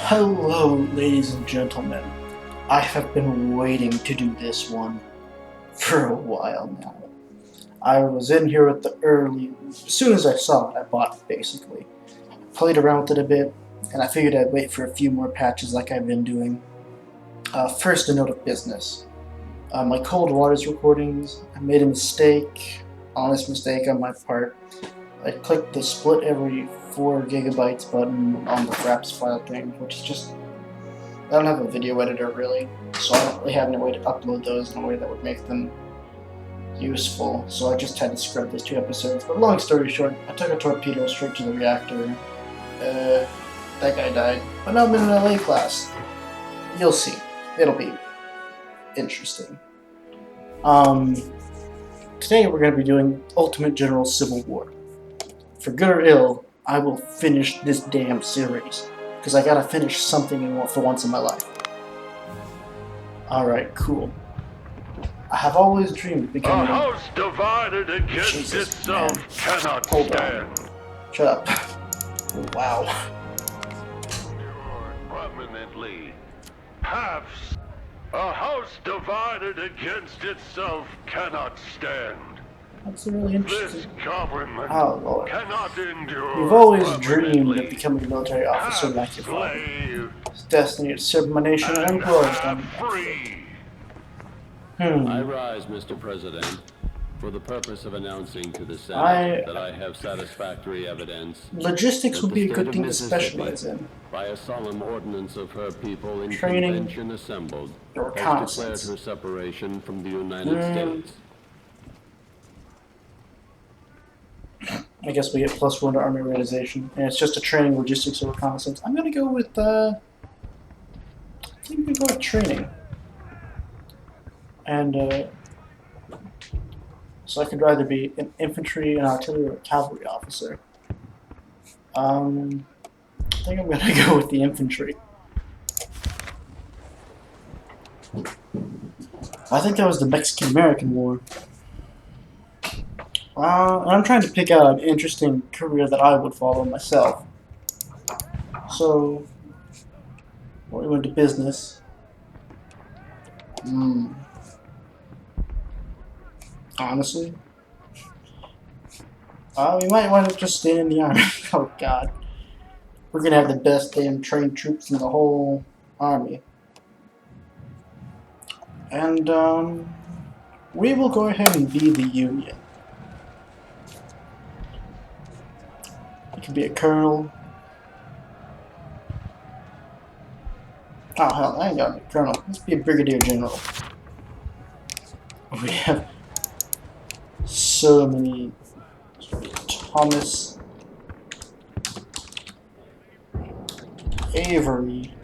Hello, ladies and gentlemen. I have been waiting to do this one for a while now. I was in here with the early... As soon as I saw it, I bought it, basically. Played around with it a bit, and I figured I'd wait for a few more patches like I've been doing. First, a note of business. My Cold Waters recordings, I made a mistake. Honest mistake on my part. I clicked the split every 4 gigabytes button on the Fraps file thing, which is just... I don't have a video editor really, so I don't really have any way to upload those in a way that would make them useful, so I just had to scrub those 2 episodes. But long story short, I took a torpedo straight to the reactor. That guy died. But now I'm in an LA class. You'll see. It'll be interesting. Today we're going to be doing Ultimate General Civil War. For good or ill, I will finish this damn series, because I gotta finish something for once in my life. Alright, cool. I have always dreamed of becoming a house divided against itself cannot stand. Shut up. Wow. You're permanently halves. A house divided against itself cannot stand. That's really interesting. This government cannot endure. You've always dreamed of becoming a military officer like your father. His destiny to serve my nation and employ them. I rise, Mr. President, for the purpose of announcing to the Senate that I have satisfactory evidence. Logistics would be a good thing to specialize in. By a solemn ordinance of her people in Training, convention assembled, has declared her separation from the United States. I guess we get +1 to Army organization, and it's just a training, logistics, or reconnaissance. I'm gonna go with, I think we can go with training. And, so I could either be an infantry, an artillery, or a cavalry officer. I think I'm gonna go with the infantry. I think that was the Mexican-American War. I'm trying to pick out an interesting career that I would follow myself. So, we went to business. Honestly, we might want to just stay in the army. Oh God, we're gonna have the best damn trained troops in the whole army. And we will go ahead and be the Union. Could be a colonel. Oh hell, I ain't got a colonel. Let's be a brigadier general. We have so many. Thomas Avery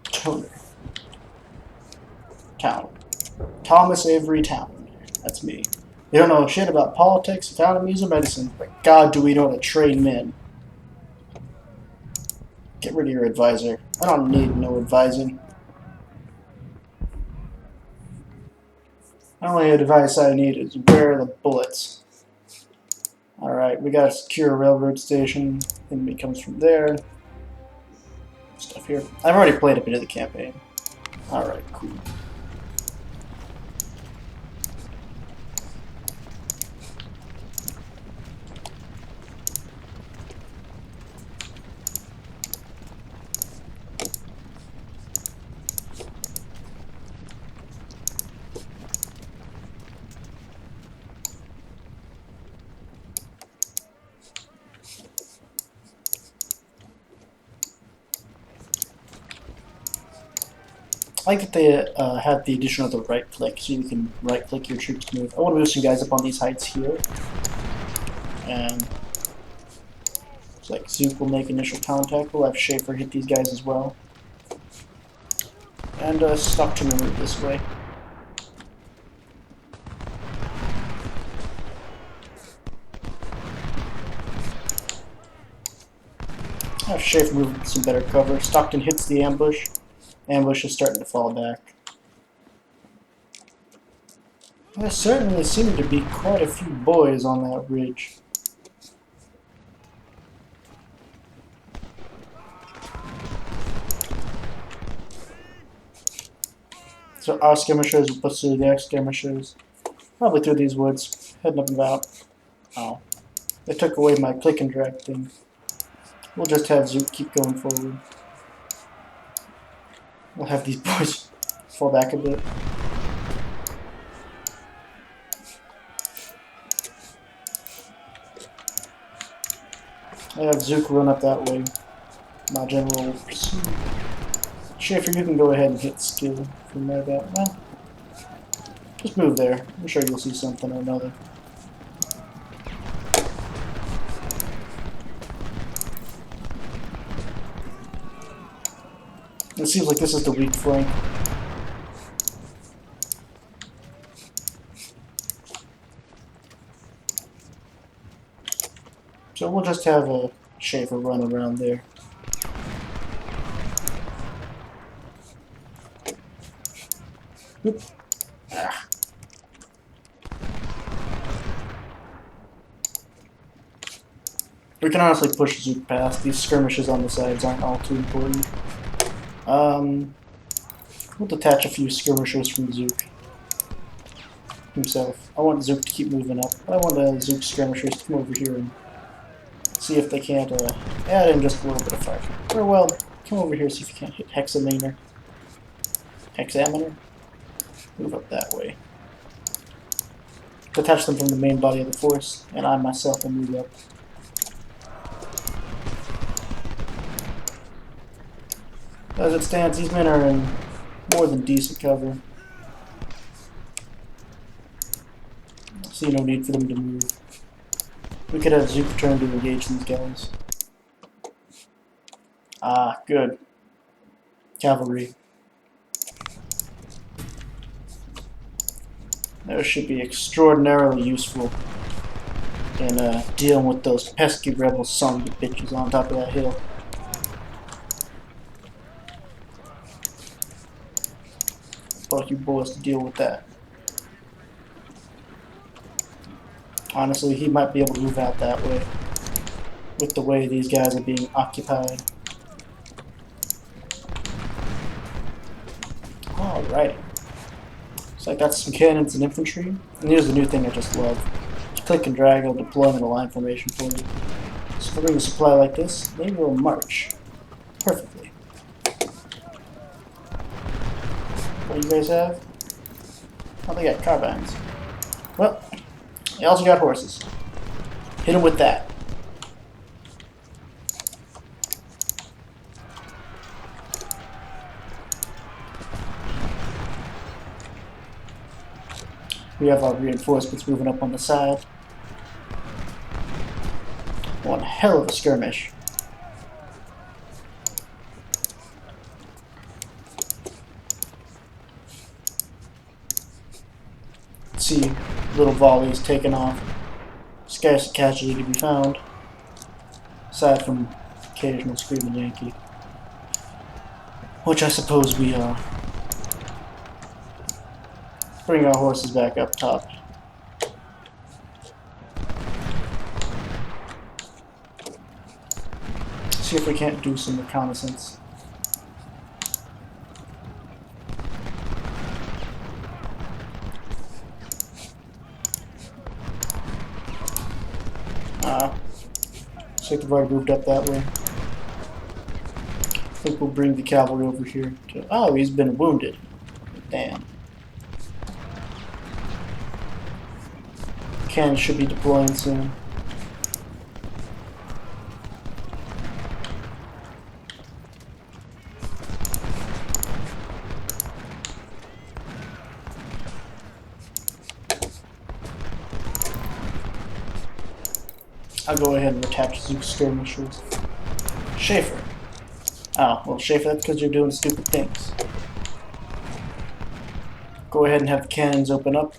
Toner Town. Thomas Avery Town. That's me. They don't know shit about politics, economies, or medicine, but God, do we know how to train men. Get rid of your advisor. I don't need no advising. The only advice I need is where are the bullets. Alright, we gotta secure a railroad station. Enemy comes from there. Stuff here. I've already played a bit of the campaign. Alright, cool. I like that they have the addition of the right click, so you can right click your troops to move. I want to move some guys up on these heights here. And it's like Zook will make initial contact. We'll have Schaefer hit these guys as well. And Stockton will move this way. Have Schaefer move with some better cover. Stockton hits the ambush. Ambush is starting to fall back. There certainly seem to be quite a few boys on that ridge. So our skirmishers will pursue their skirmishers. Probably through these woods. Heading up and about. Oh. They took away my click and drag thing. We'll just have Zook keep going forward. We'll have these boys fall back a bit. I have Zook run up that way. My general will pursue. Schaefer, you can go ahead and hit skill from there about. Well, just move there. I'm sure you'll see something or another. It seems like this is the weak flank. So we'll just have a Schaefer run around there. Oop. Ah. We can honestly push Zook past. These skirmishes on the sides aren't all too important. We'll detach a few skirmishers from Zook himself. I want Zook to keep moving up. I want Zook skirmishers to come over here and see if they can't add in just a little bit of fire. Or, well, come over here, see if you can't hit Hexaminer. Hexaminer? Move up that way. Detach them from the main body of the force, and I myself will move up. As it stands, these men are in more than decent cover. I see no need for them to move. We could have Zook return to engage these guys. Ah, good. Cavalry. Those should be extraordinarily useful in dealing with those pesky rebel son of a bitches on top of that hill. Fuck you boys to deal with that. Honestly, he might be able to move out that way with the way these guys are being occupied. Alright. So I got some cannons and infantry. And here's the new thing I just love. Click and drag will deploy in a line formation for you. So if I bring a supply like this, they will march perfectly. What do you guys have? Oh, they got carbines. Well, they also got horses. Hit them with that. We have our reinforcements moving up on the side. One hell of a skirmish. See little volleys taken off. Scarce a casualty to be found, aside from occasional screaming Yankee. Which I suppose we bring our horses back up top. See if we can't do some reconnaissance. Looks like they've already moved up that way. I think we'll bring the cavalry over here. Oh, he's been wounded. Damn. Cannons should be deploying soon. I'll go ahead and attach Zook skirmishers. Schaefer. Oh, well, Schaefer, that's because you're doing stupid things. Go ahead and have the cannons open up.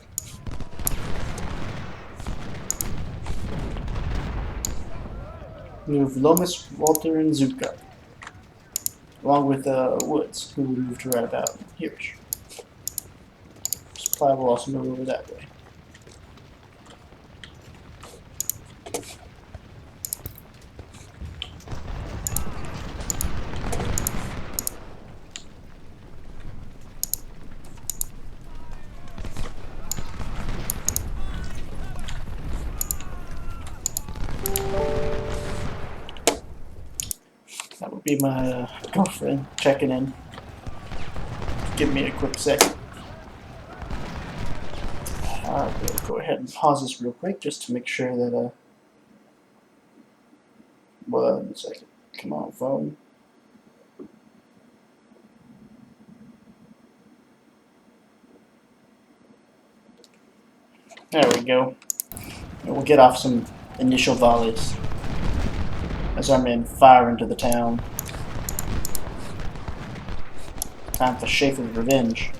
Move Lomas, Walter, and Zook up. Along with Woods, who will move to right about here. Supply will also move over that way. That'd be my girlfriend checking in. Give me a quick second. I will go ahead and pause this real quick just to make sure that 1 second. Come on, phone. There we go. And we'll get off some initial volleys as our men fire into the town. Time for Schaefer's revenge.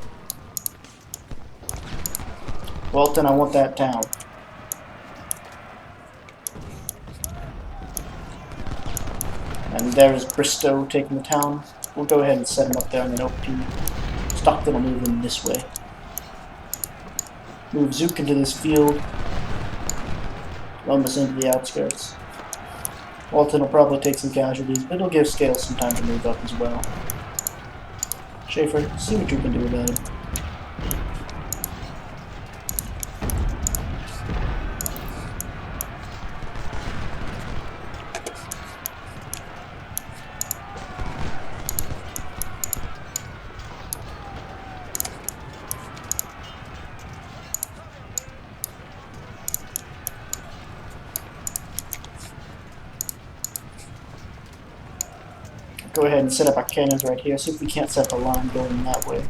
Walton, I want that town. And there's Bristow taking the town. We'll go ahead and set him up there on an OP. Stockton will move in this way. Move Zook into this field. Lomas into the outskirts. Walton will probably take some casualties, but it'll give Scales some time to move up as well. Schaefer, see what you can do about it. Go ahead and set up our cannons right here, see if we can't set the line going that way.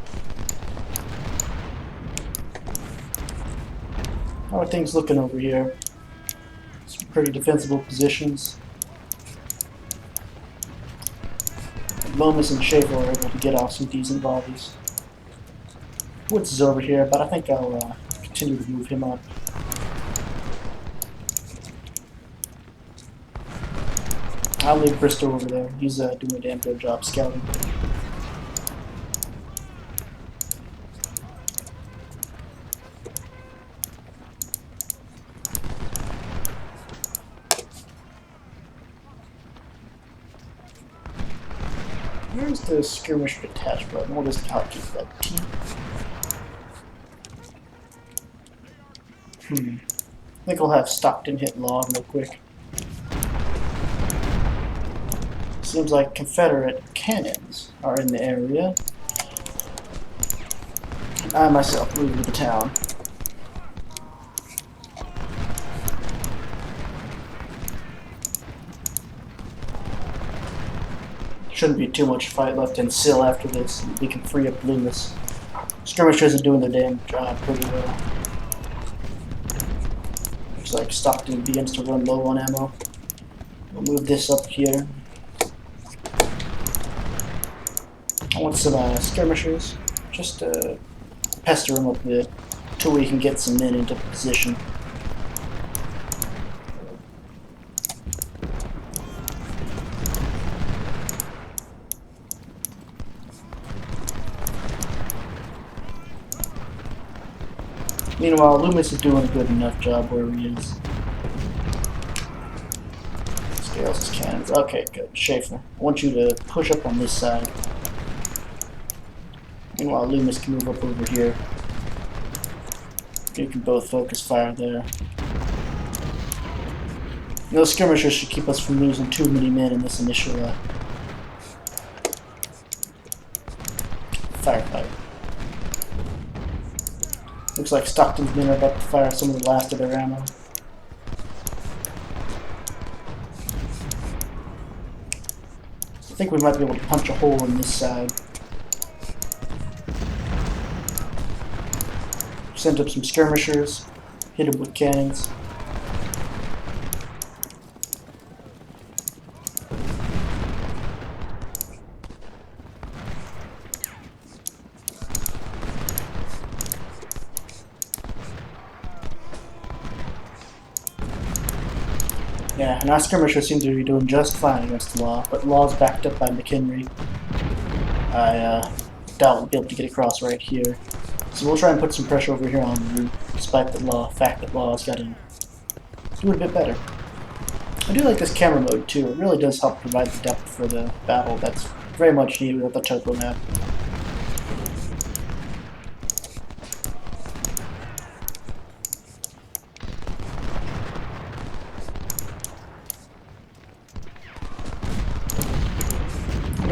How are things looking over here? Some pretty defensible positions. Lomas and Schaefer are able to get off some decent volleys. Woods is over here, but I think I'll continue to move him up. I'll leave Bristow over there. He's doing a damn good job scouting. Where's the skirmish attached button? We'll just keep that T. I think I'll have Stockton hit log real quick. Seems like Confederate cannons are in the area. I myself move to the town. Shouldn't be too much fight left in Sill after this. We can free up Loomis. Skirmishers are doing their damn job pretty well. Looks like Stockton begins to run low on ammo. We'll move this up here. I want some skirmishers, just to pester them up a bit, until we can get some men into position. Meanwhile, Loomis is doing a good enough job where he is. Scales his cannons. Okay, good. Schaefer, I want you to push up on this side. Meanwhile, Loomis can move up over here. You can both focus fire there. Those skirmishers should keep us from losing too many men in this initial firefight. Looks like Stockton's men are about to fire some of the last of their ammo. I think we might be able to punch a hole in this side. Send up some skirmishers, hit them with cannons. Yeah, and our skirmishers seem to be doing just fine against the Law, but Law's backed up by McHenry. I doubt we'll be able to get across right here. So we'll try and put some pressure over here on the route, despite the fact that Law's got to do it a bit better. I do like this camera mode too. It really does help provide the depth for the battle that's very much needed with the topo map.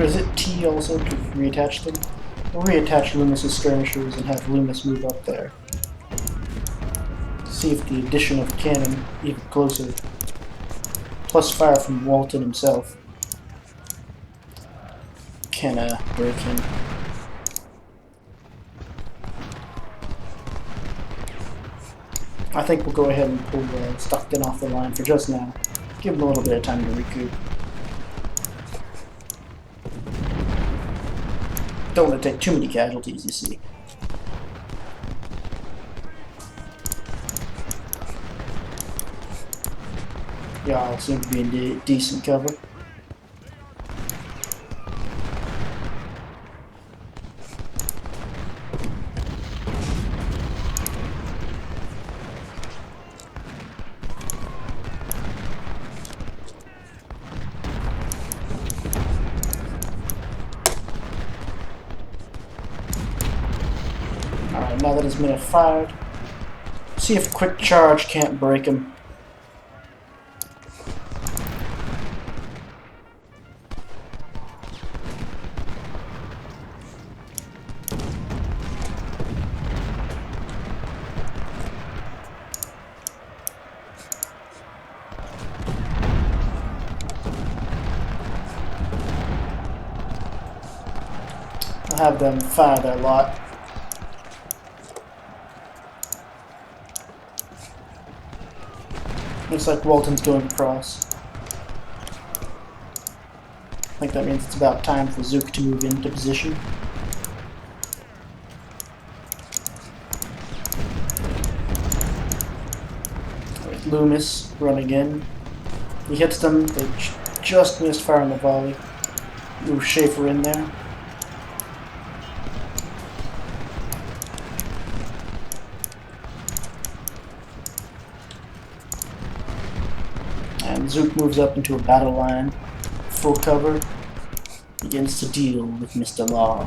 Or is it T also to reattach them? We'll reattach Loomis's skirmishers and have Loomis move up there. See if the addition of cannon even closer. Plus fire from Walton himself can break him. I think we'll go ahead and pull Stockton off the line for just now. Give him a little bit of time to recoup. Don't want to take too many casualties, you see. Y'all seem to be in decent cover. Alright, now that his men have fired, see if quick charge can't break him. I'll have them fire their lot. Looks like Walton's going across. I think that means it's about time for Zook to move into position. Right, Loomis running in. He hits them, they just missed firing the volley. Move Schaefer in there. And Zook moves up into a battle line, full cover, begins to deal with Mr. Law.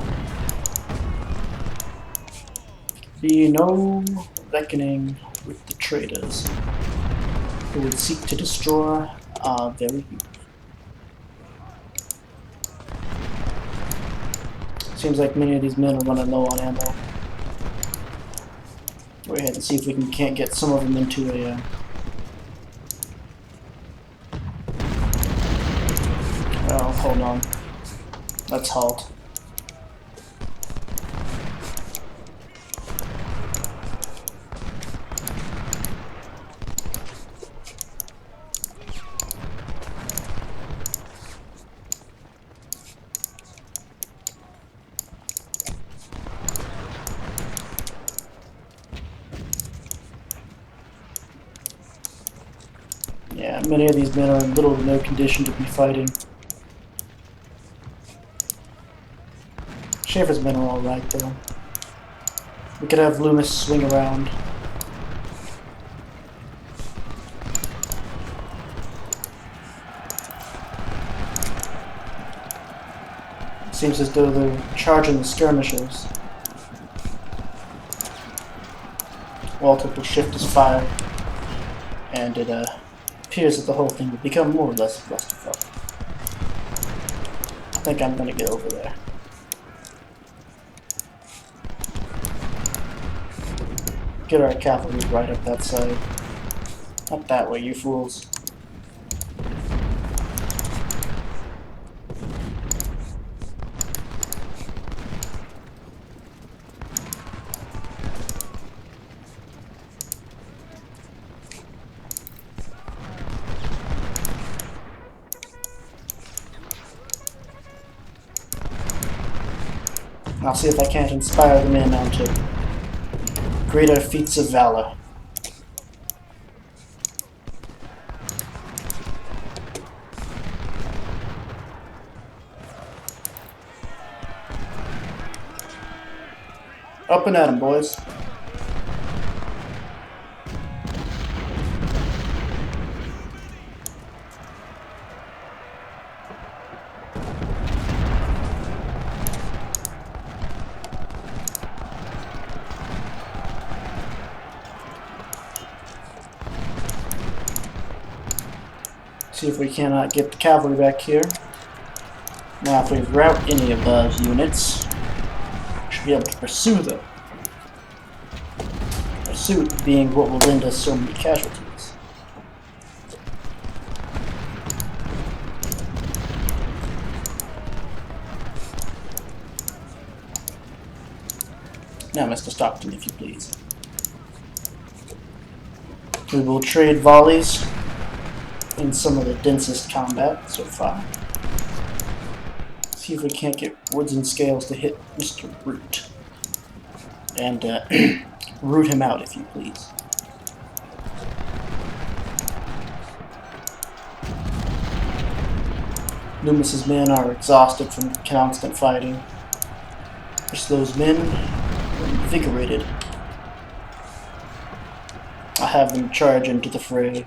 Be no reckoning with the traitors who would seek to destroy our very youth. Seems like many of these men are running low on ammo. Go ahead and see if we can't get some of them into a oh, hold on. Let's halt. Yeah, many of these men are in little to no condition to be fighting. Schaefer's men are alright though. We could have Loomis swing around. It seems as though they're charging the skirmishers. Walter will shift his fire, and it appears that the whole thing will become more or less clusterfuck. I think I'm gonna get over there. Get our cavalry right up that side. Not that way, you fools. I'll see if I can't inspire the men onto greater feats of valor. Up and at 'em, boys. See if we cannot get the cavalry back here. Now if we rout any of those units, we should be able to pursue them. Pursuit being what will lend us so many casualties. Now, Mr. Stockton, if you please. We will trade volleys in some of the densest combat so far. See if we can't get Woods and Scales to hit Mr. Root. And root him out, if you please. Loomis's men are exhausted from constant fighting. Just those men are invigorated. I have them charge into the fray.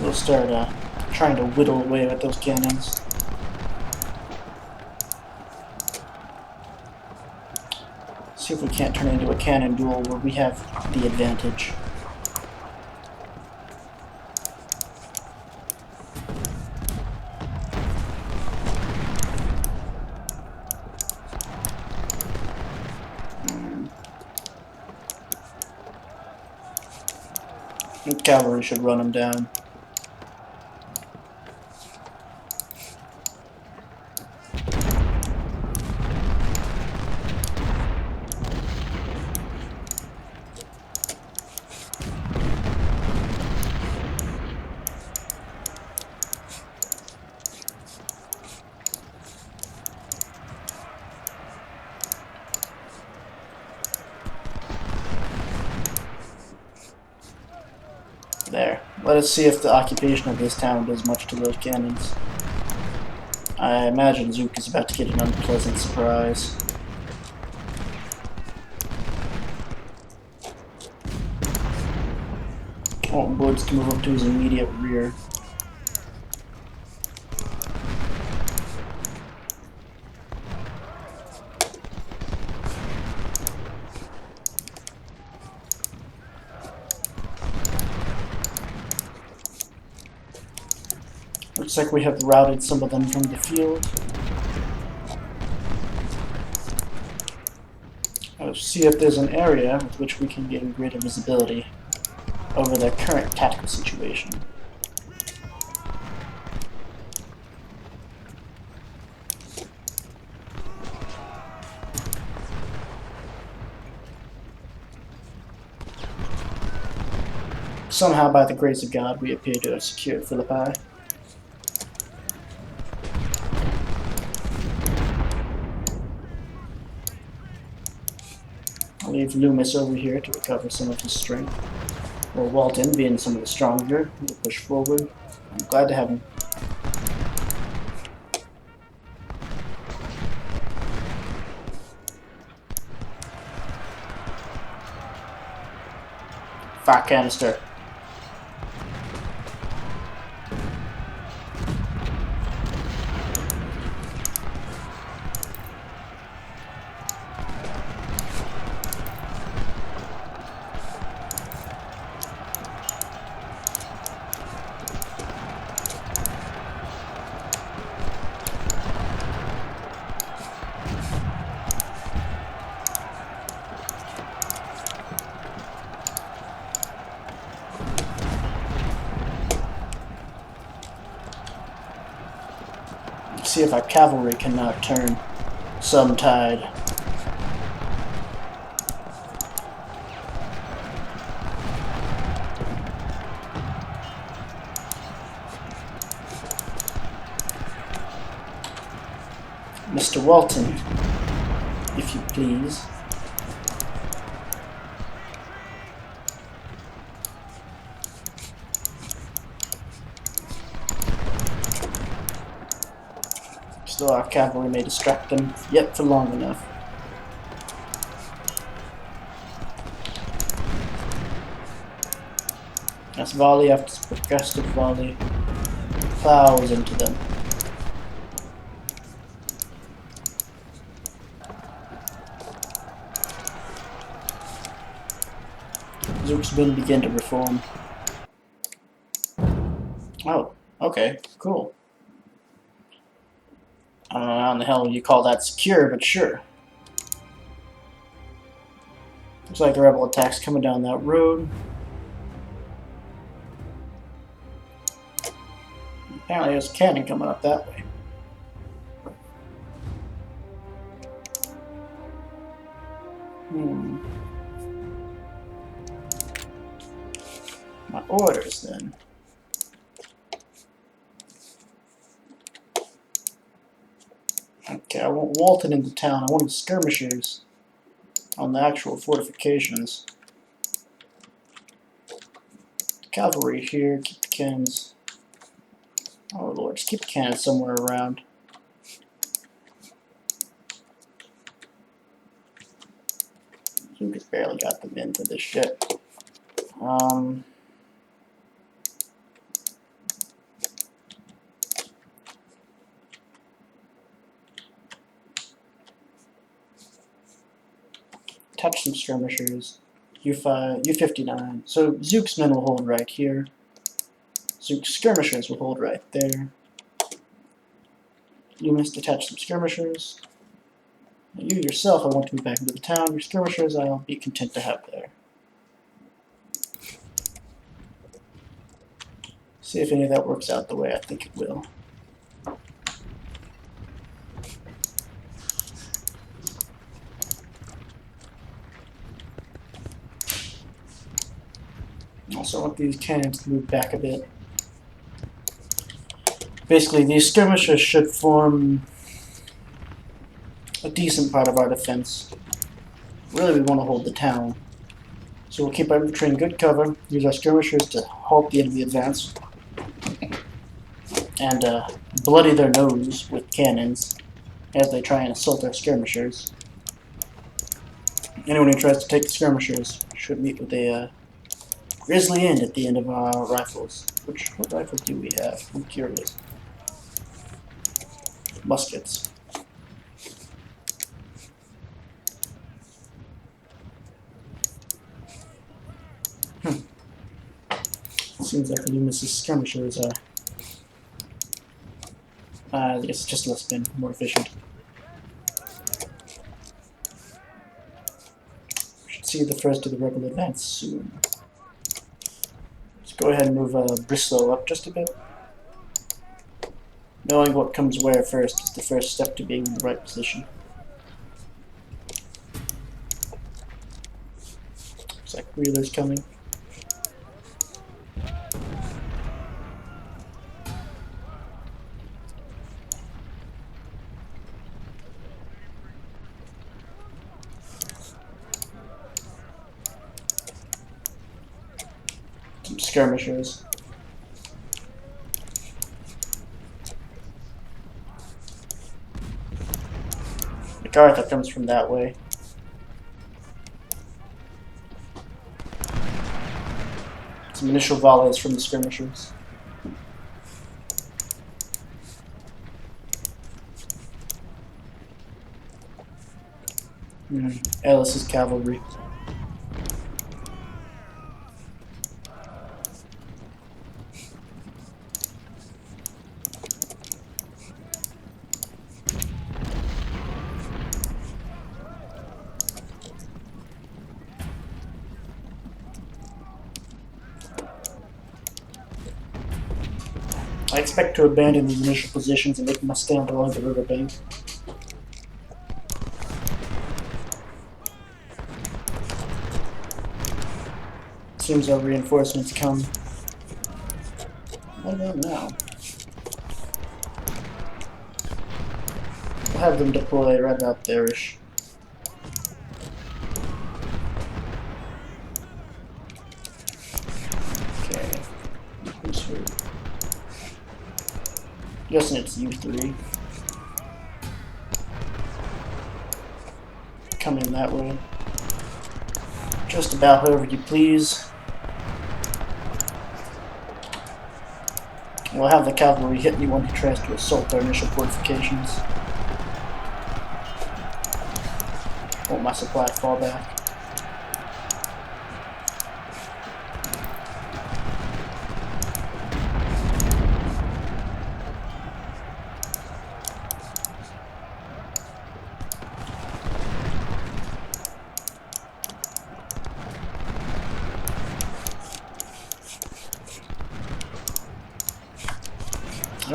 We'll start trying to whittle away at those cannons. See if we can't turn it into a cannon duel where we have the advantage. The cavalry should run them down. There. Let us see if the occupation of this town does much to those cannons. I imagine Zook is about to get an unpleasant surprise. I want Woods to move up to his immediate rear. Looks like we have routed some of them from the field. Let's see if there's an area with which we can gain greater visibility over the current tactical situation. Somehow, by the grace of God, we appear to have secured Philippi. I'll leave Loomis over here to recover some of his strength. Or Walton, being some of the stronger, will push forward. I'm glad to have him. Fire canister. See if our cavalry can now turn some tide. Mr. Walton, if you please. Still, our cavalry may distract them yet for long enough. As volley after progressive volley plows into them. Zook's been begin to reform. Oh, okay, cool. I don't know how in the hell you call that secure, but sure. Looks like a rebel attack's coming down that road. Apparently there's a cannon coming up that way. My orders, then. Okay, I want Walton into town. I wanted skirmishers on the actual fortifications. Cavalry here, keep the cannons. Oh lord, just keep the cannons somewhere around. You just barely got them into this shit. Touch some skirmishers. U5, U59. So Zook's men will hold right here. Zook's skirmishers will hold right there. You must detach some skirmishers. You yourself, I want to move back into the town. Your skirmishers, I'll be content to have there. See if any of that works out the way I think it will. Also, I want these cannons to move back a bit. Basically, these skirmishers should form a decent part of our defense. Really, we want to hold the town. So we'll keep our infantry in good cover, use our skirmishers to halt the enemy advance, and bloody their nose with cannons as they try and assault our skirmishers. Anyone who tries to take the skirmishers should meet with a grisly end at the end of our rifles. What rifles do we have? I'm curious. Muskets. Seems like Loomis's skirmishers are I guess just less been more efficient. We should see the first of the rebel advance soon. Let's go ahead and move Bristow up just a bit. Knowing what comes where first is the first step to being in the right position. Looks like Wheeler's coming. Some skirmishers. MacArthur comes from that way. Some initial volleys from the skirmishers. Ellis's cavalry. I expect to abandon these initial positions and make my stand along the riverbank. Seems our reinforcements come. What about now? We'll have them deploy right out there-ish. Okay. Who's who? Guessing it's U3. Coming that way. Just about however you please. We'll have the cavalry hit anyone who tries to assault our initial fortifications. Want my supply to fall back.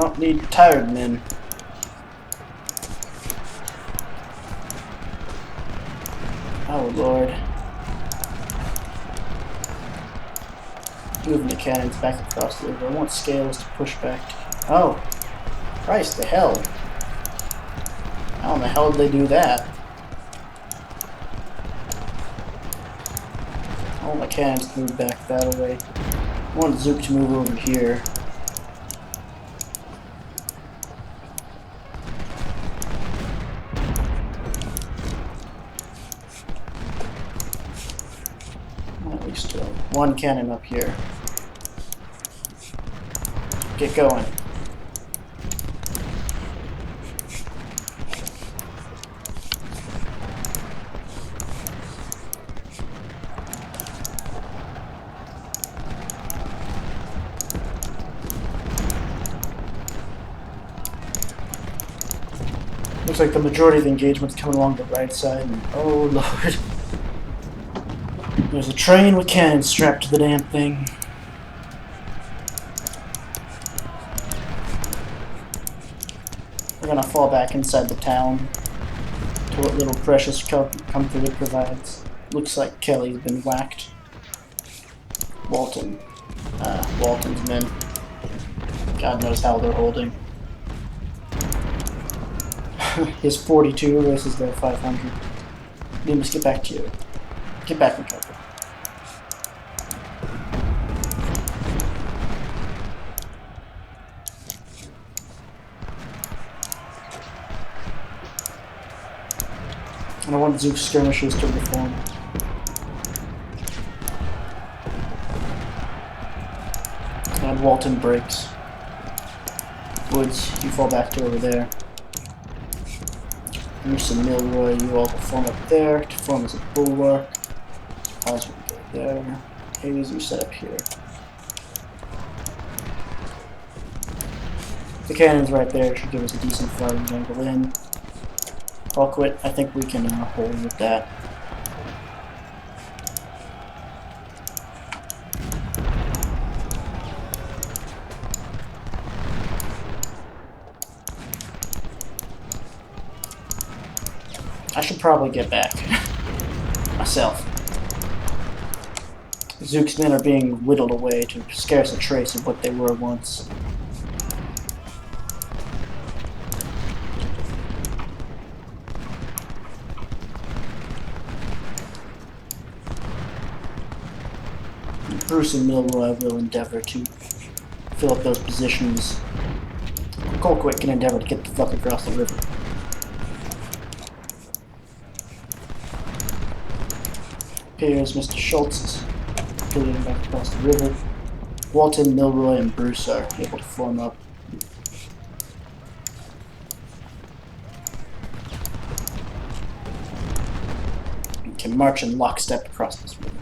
don't need tired men. Oh Lord. Moving the cannons back across the river. I want scales to push back. Oh. Christ, the hell. How in the hell did they do that? All my cannons move back that way. I want Zook to move over here. At least one cannon up here. Get going. Looks like the majority of the engagement's coming along the right side, and oh Lord. There's a train with cannons strapped to the damn thing. We're gonna fall back inside the town to what little precious comfort it provides. Looks like Kelly's been whacked. Walton's men. God knows how they're holding. His 42 versus their 500. We must get back to you. Get back in cover. And I want Zook's skirmishers to reform. And Walton breaks. Woods, you fall back to over there. Bruce and Milroy, you all form up there to form as a bulwark. Pause will go there. Hayes, you set up here. The cannon's right there, should give us a decent firing angle in. I'll quit. I think we can hold with that. I should probably get back myself. Zook's men are being whittled away to scarce a trace of what they were once. Bruce and Milroy will endeavor to fill up those positions. Colquitt can endeavor to get the fuck across the river. Here's Mr. Schultz getting back across the river. Walton, Milroy, and Bruce are able to form up. We can march in lockstep across this river.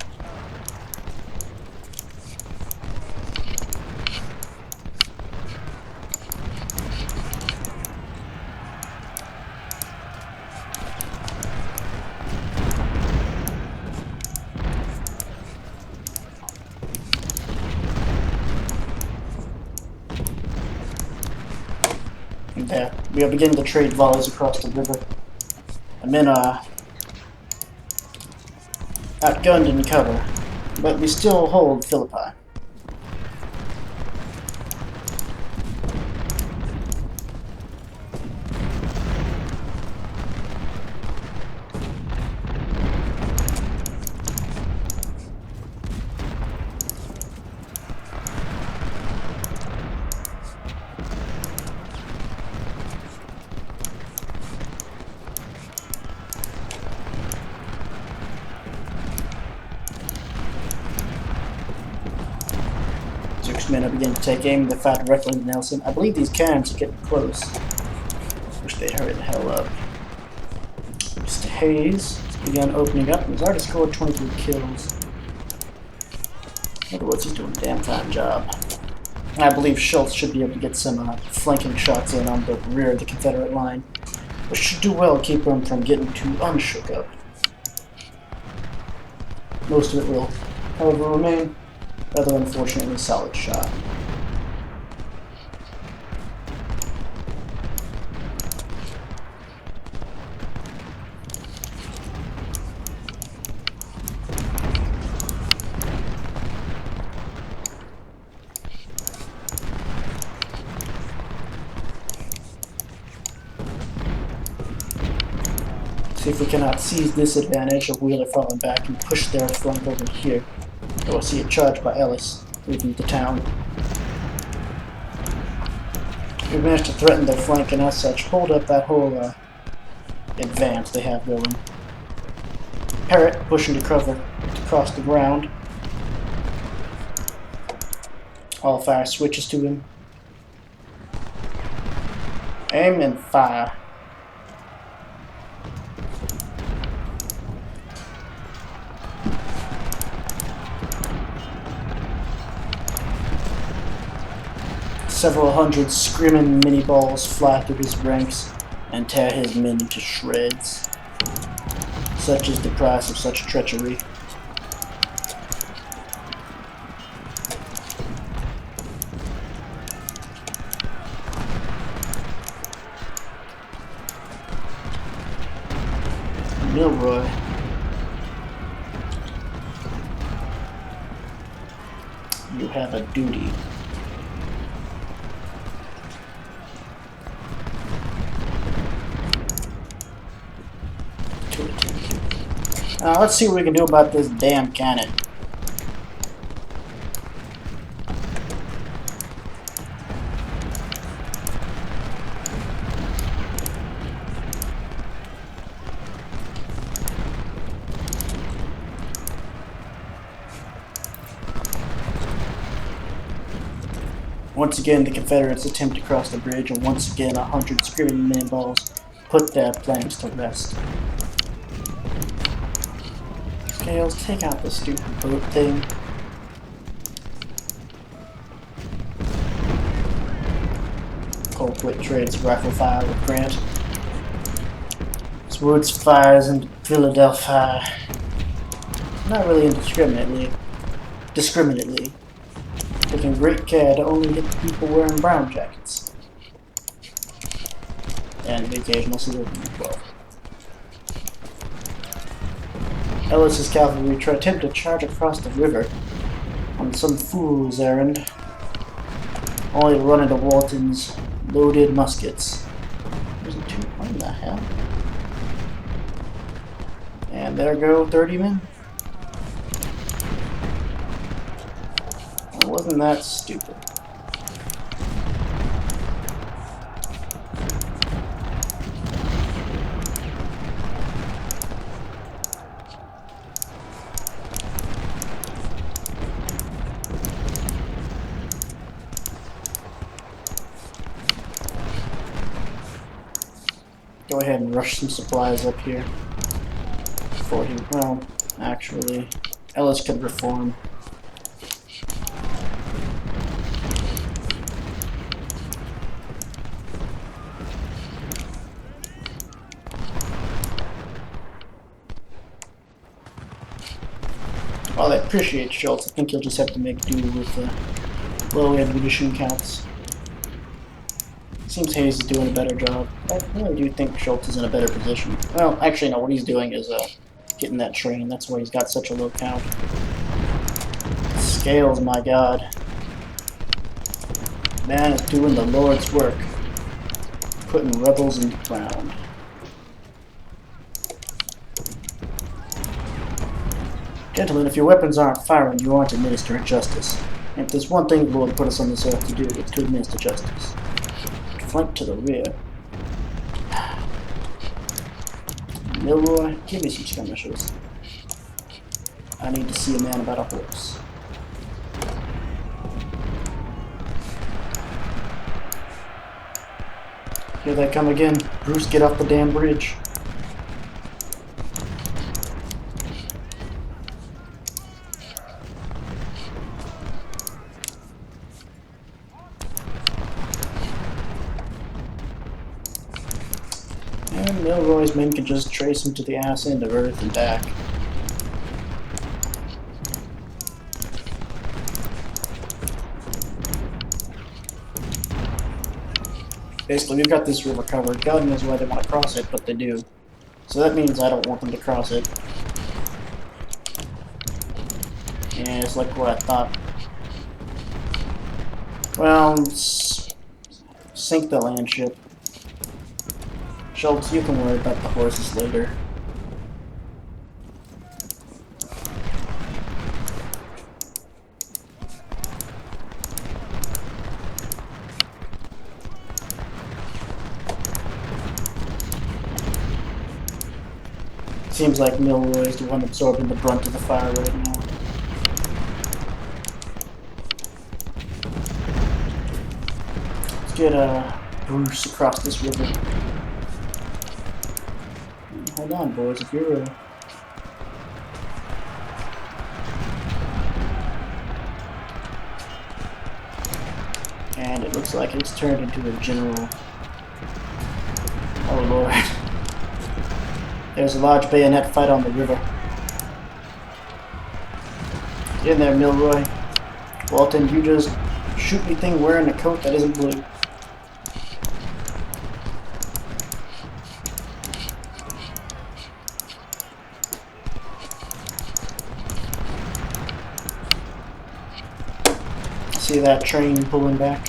There, we are beginning to trade volleys across the river. I'm in outgunned in cover, but we still hold Philippi. Zook's men are beginning to take aim. They fire directly into Nelson. I believe these cannons are getting close. Wish they'd hurry the hell up. Mr. Hayes has begun opening up and has already scored 23 kills. Edwards is doing a damn fine job. I believe Schultz should be able to get some flanking shots in on the rear of the Confederate line, which should do well to keep them from getting too unshook up. Most of it will, however, remain rather unfortunately solid shot. See if we cannot seize this advantage of Wheeler falling back and push their flank over here. Oh, I see a charge by Ellis leaving the town. We managed to threaten their flank and as such hold up that whole advance they have going. Parrot pushing to cover across the ground. All fire switches to him. Aim and fire. Several hundred screaming mini balls fly through his ranks and tear his men into shreds. Such is the price of such treachery. Milroy. You have a duty. Let's see what we can do about this damn cannon. Once again, the Confederates attempt to cross the bridge, and once again, 100 screaming men balls put their plans to rest. Scales, take out the stupid boat thing. Colquitt trades rifle fire with Grant. Woods fires into Philadelphia. Not really indiscriminately. Discriminately. Taking great care to only hit the people wearing brown jackets. And the occasional civilian as well. Ellis's cavalry attempt to charge across the river on some fool's errand, only to run into Walton's loaded muskets. There's a two. What the hell? And there go 30 men. Well, wasn't that stupid? Go ahead and rush some supplies up here. Before he, well, actually, Ellis could reform. While I appreciate Schultz, I think he'll just have to make do with low ammunition counts. Seems Hayes is doing a better job. I really do think Schultz is in a better position. Well, actually, no, what he's doing is getting that train. That's why he's got such a low count. Scales, my god. Man is doing the Lord's work. Putting rebels in the ground. Gentlemen, if your weapons aren't firing, you aren't administering justice. And if there's one thing the Lord put us on this earth to do, it's to administer justice. Flank to the rear. Milroy, give me some skirmishers. I need to see a man about a horse. Here they come again. Bruce, get off the damn bridge. And Milroy's men can just trace him to the ass end of Earth and back. Basically, we've got this river covered. God knows why they want to cross it, but they do. So that means I don't want them to cross it. Yeah, it's like what I thought. Well, sink the land ship. Schultz, you can worry about the horses later. Seems like Milroy is the one absorbing the brunt of the fire right now. Let's get Bruce across this river. Hold on, boys, if you're and it looks like it's turned into a general. Oh lord. There's a large bayonet fight on the river. Get in there, Milroy. Walton, you just shoot me thing wearing a coat that isn't blue. See that train pulling back?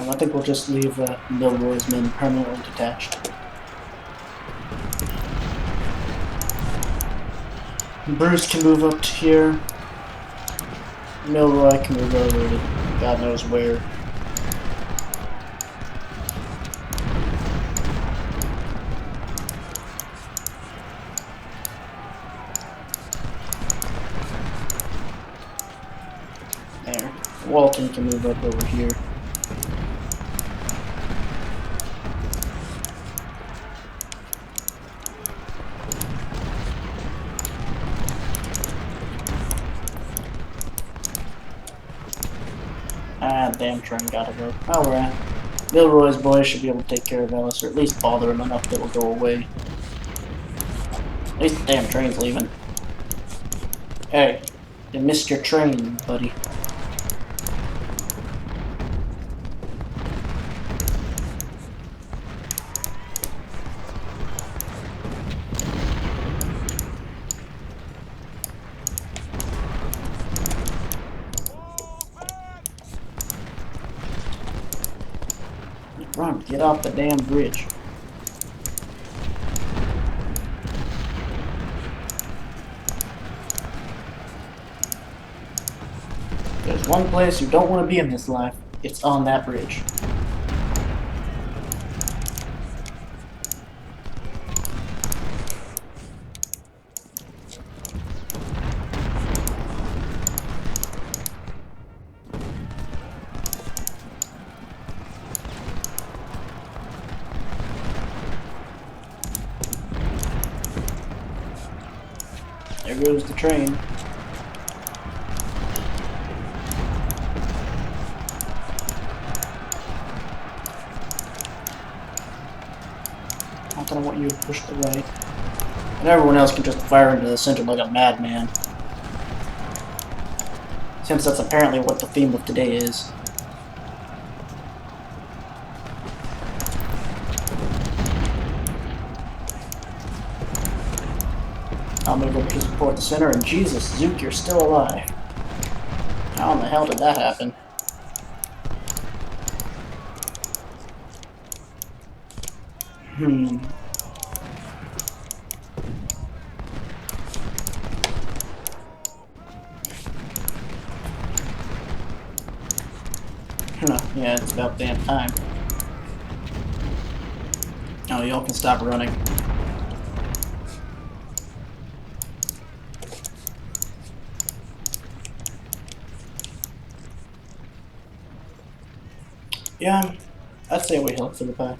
I think we'll just leave Milroy's men permanently detached. Bruce can move up to here. Milroy can move over to God knows where. There. Walton can move up over here. Ah, damn train gotta go. Alright. Milroy's boys should be able to take care of Ellis, or at least bother him enough that it'll go away. At least the damn train's leaving. Hey, you missed your train, buddy. Run, get off the damn bridge. There's one place you don't want to be in this life. It's on that bridge. There goes the train. Not that I want you to push the right. And everyone else can just fire into the center like a madman. Since that's apparently what the theme of today is. I'll move over to support the center, and Jesus, Zook, you're still alive. How in the hell did that happen? Yeah, it's about damn time. Oh, y'all can stop running. Yeah, I'd say we help for the pack.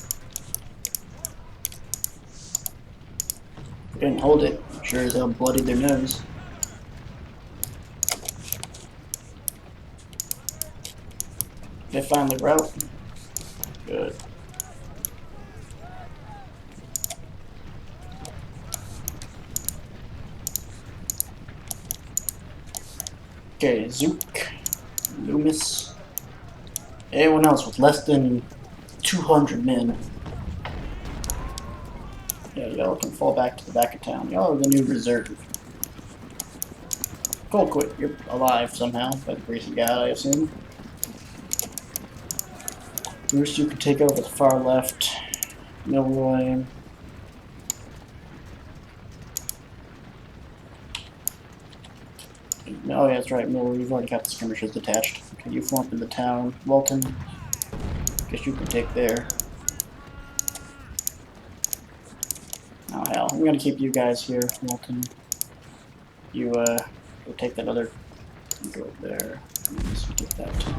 We didn't hold it. Sure as hell bloodied their nose. They finally rout. Good. Okay, Zook, Loomis. Anyone else with less than 200 men. Yeah, y'all can fall back to the back of town. Y'all are the new reserve. Colquitt, you're alive somehow, by the grace of God, I assume. Bruce, you can take over the far left. Milroy, Oh, yeah, that's right, Miller. You've already got the skirmishers detached. Okay, you form up in the town. Walton, guess you can take there. Oh, hell. I'm gonna keep you guys here, Walton. You, go take that other. Go there. Let's get that too.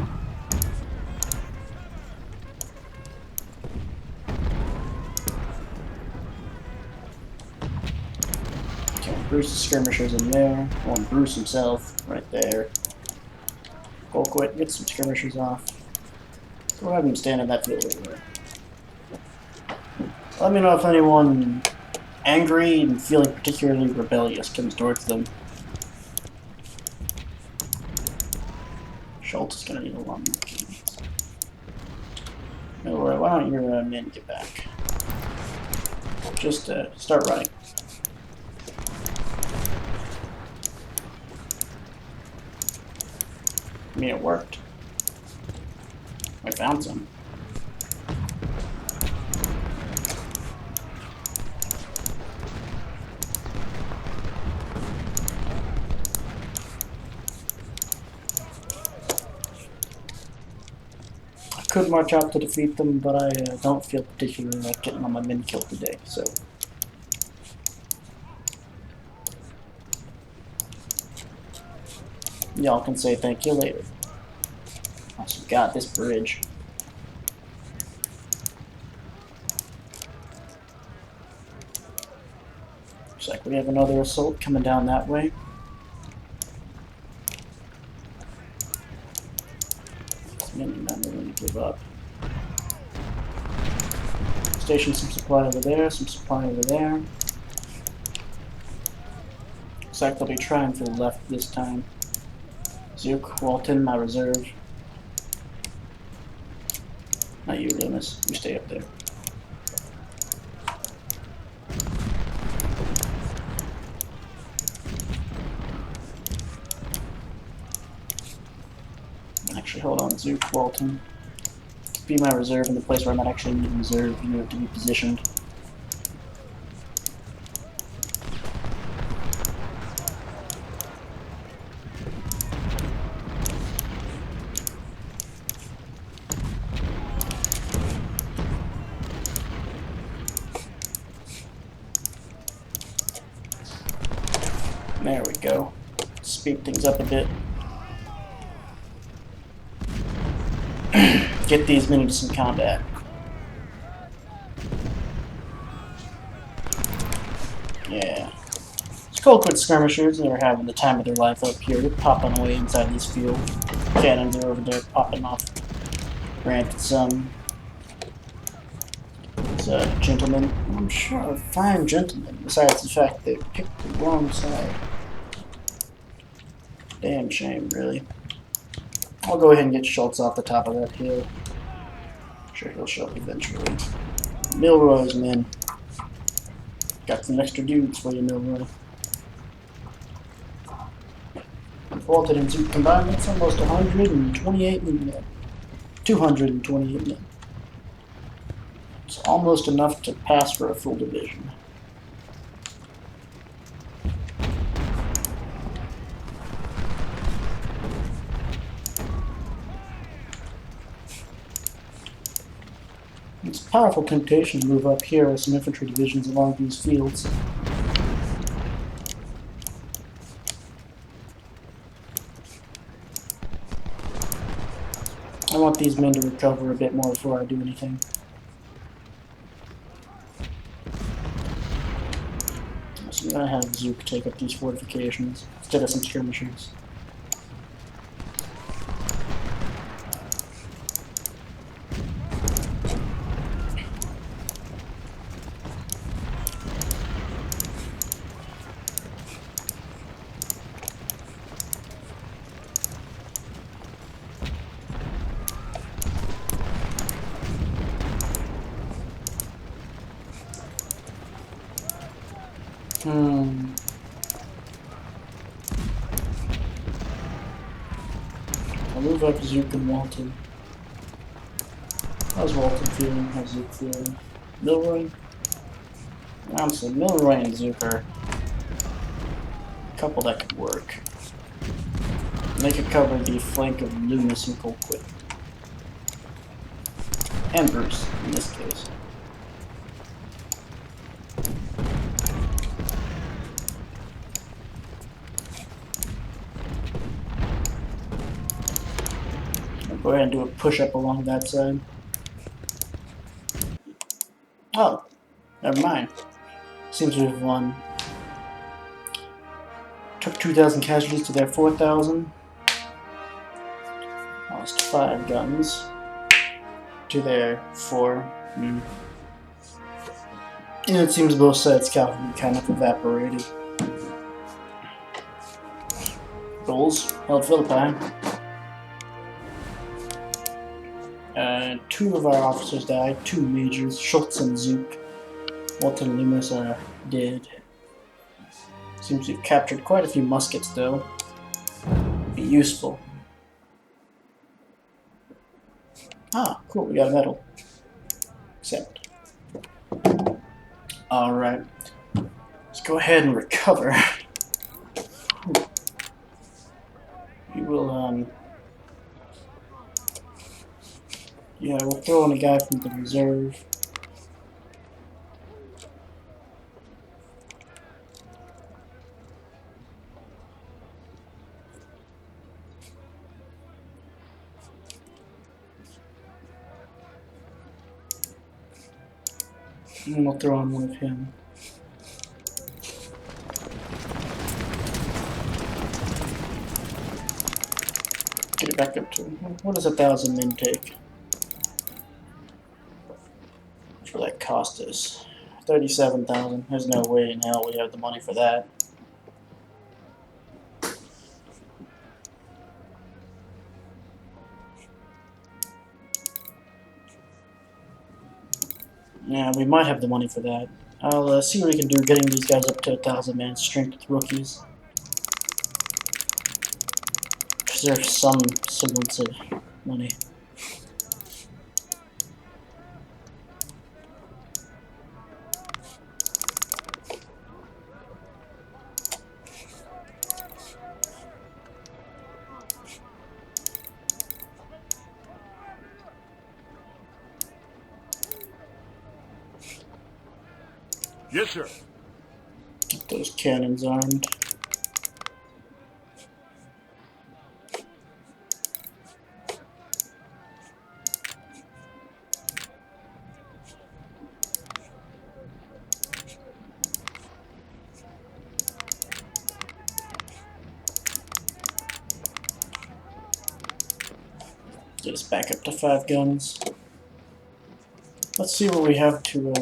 Okay, Bruce the skirmishers in there. I want Bruce himself right there. Colquitt, get some skirmishers off. Go ahead and stand in that field over there. Let me know if anyone angry and feeling particularly rebellious comes towards them. Schultz is gonna need a lot more keys. No worry, why don't your men get back? Just start running. I mean, it worked. I found some. I could march out to defeat them, but I don't feel particularly like getting all my men killed today, so. Y'all can say thank you later. Also got this bridge. Looks like we have another assault coming down that way. Many men are going to give up. Station some supply over there, some supply over there. Looks like they'll be trying for the left this time. Zook, Walton, my reserve. Not you, Loomis. You stay up there. Actually, hold on, Zook, Walton. Be my reserve in the place where I might actually need a reserve unit to be positioned. There we go. Speed things up a bit. Get these men into some combat. Yeah. It's Colquitt skirmishers. They're having the time of their life up here. They're popping away inside this field. Cannons are over there popping off. Granted some. It's a gentleman. I'm sure a fine gentleman, besides the fact they picked the wrong side. Damn shame, really. I'll go ahead and get Schultz off the top of that hill. I'm sure he'll show up eventually. Milroy's men. Got some extra dudes for you, Milroy. Walton and Zook combined, that's almost 128 men. 228 men. It's almost enough to pass for a full division. It's a powerful temptation to move up here with some infantry divisions along these fields. I want these men to recover a bit more before I do anything. So I'm going to have Zook take up these fortifications instead of some skirmishers. I'll move up Zook and Walton. How's Walton feeling? How's Zook feeling? Milroy? Honestly, Milroy and Zook are a couple that could work. They could cover the flank of Loomis and Colquitt. And Bruce, in this case. I'll go ahead and do a push-up along that side. Oh, never mind. Seems we've won. Took 2,000 casualties to their 4,000. Lost 5 guns to their 4. And it seems both sides' cavalry kind of evaporated. Goals held Philippi. 2 of our officers died, 2 majors, Schultz and Zook. Walton and Loomis are dead. Seems we've captured quite a few muskets though. Be useful. Ah, cool, we got a medal. Accept. Alright. Let's go ahead and recover. We will, yeah, we'll throw in a guy from the reserve. And we'll throw on one of him. Get it back up to what does 1,000 men take? What will that cost us? 37,000. There's no way in hell we have the money for that. Yeah, we might have the money for that. I'll see what we can do getting these guys up to 1,000 man strength with rookies. Preserve some semblance of money. Yes, sir. Get those cannons armed. Get us back up to 5 guns. Let's see what we have to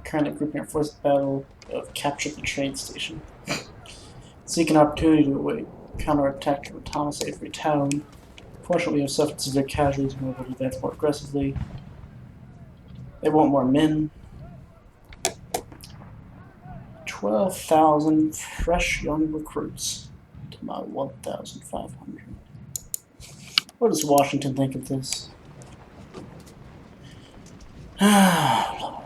current grouping our force battle of capture the train station. Seek an opportunity to await counterattack to Thomas Avery Town. Fortunately, we have suffered severe casualties and we're able to advance more aggressively. They want more men. 12,000 fresh young recruits to my 1,500. What does Washington think of this? Ah, Lord.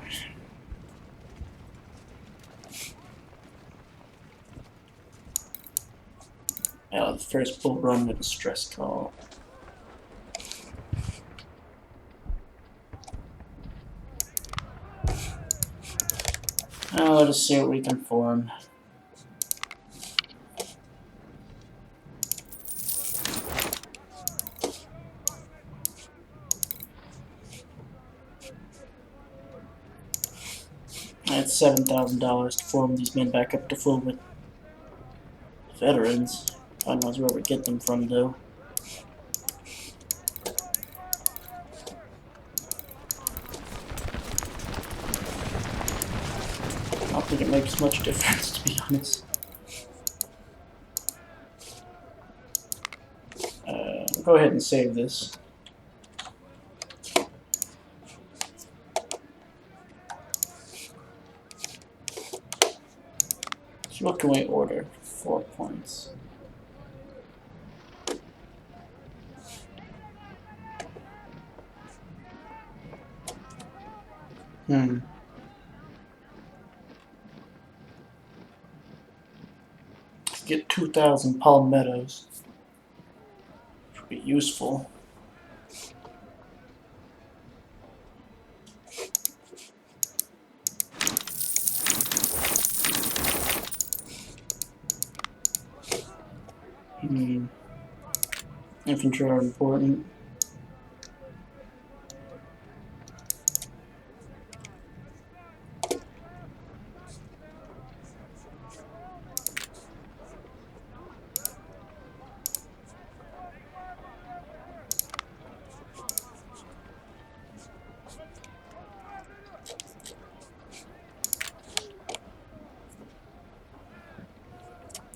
Oh, the first Bull Run with a stress call. Let us see what we can form. It's $7,000 to form these men back up to full with veterans. God knows where we get them from, though. I don't think it makes much difference, to be honest. Go ahead and save this. So what can we order? 4 points. get 2,000 palmettos. Should be useful. Infantry are important.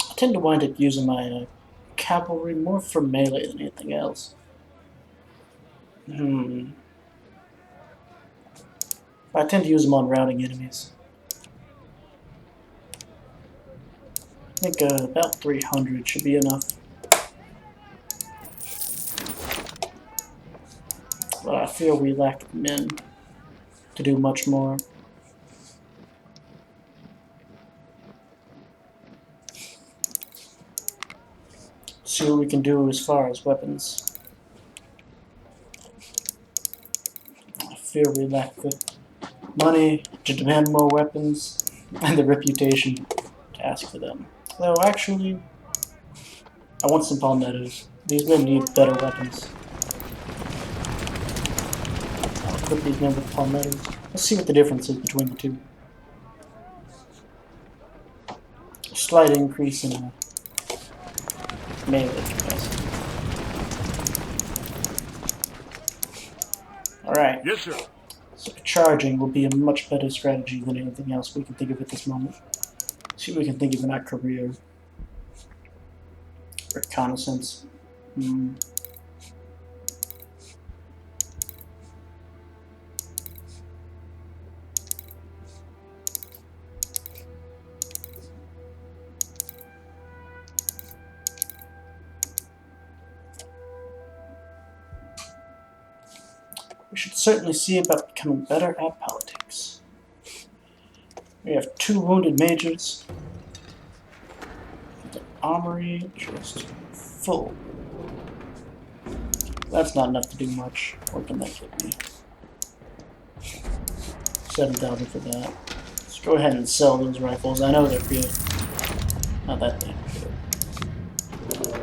I tend to wind up using my cavalry more for melee than anything else. I tend to use them on routing enemies. I think about 300 should be enough. But I feel we lack men to do much more. See what we can do as far as weapons. I fear we lack the money to demand more weapons and the reputation to ask for them. Though actually, I want some palmettos. These men need better weapons. I'll equip these men with palmettos. Let's see what the difference is between the two. A slight increase in melee capacity. Alright. Yes, sir. So charging will be a much better strategy than anything else we can think of at this moment. See what we can think of in our career. Reconnaissance. We should certainly see about becoming better at politics. We have 2 wounded majors. The armory just full. That's not enough to do much. What can that get me? 7,000 for that. Let's go ahead and sell those rifles. I know they're good. Not that damn good.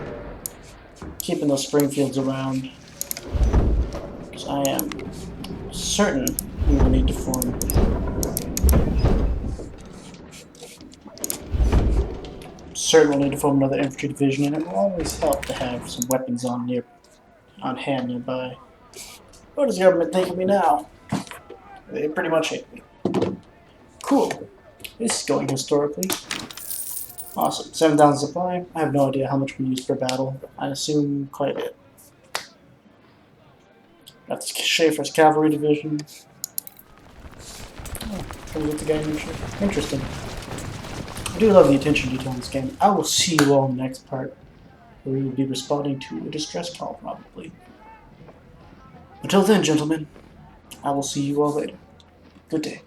Keeping those Springfields around. Because I am certain we will need to form. Certain we'll need to form another infantry division, and it will always help to have some weapons on hand nearby. What does the government think of me now? They pretty much hate me. Cool. This is going historically. Awesome. 7,000 supply. I have no idea how much we use per battle. I assume quite a bit. Got the Schaefer's cavalry division. Oh, can we get the guy in here? Interesting. I do love the attention to detail in this game. I will see you all in the next part, where we will be responding to a distress call, probably. Until then, gentlemen, I will see you all later. Good day.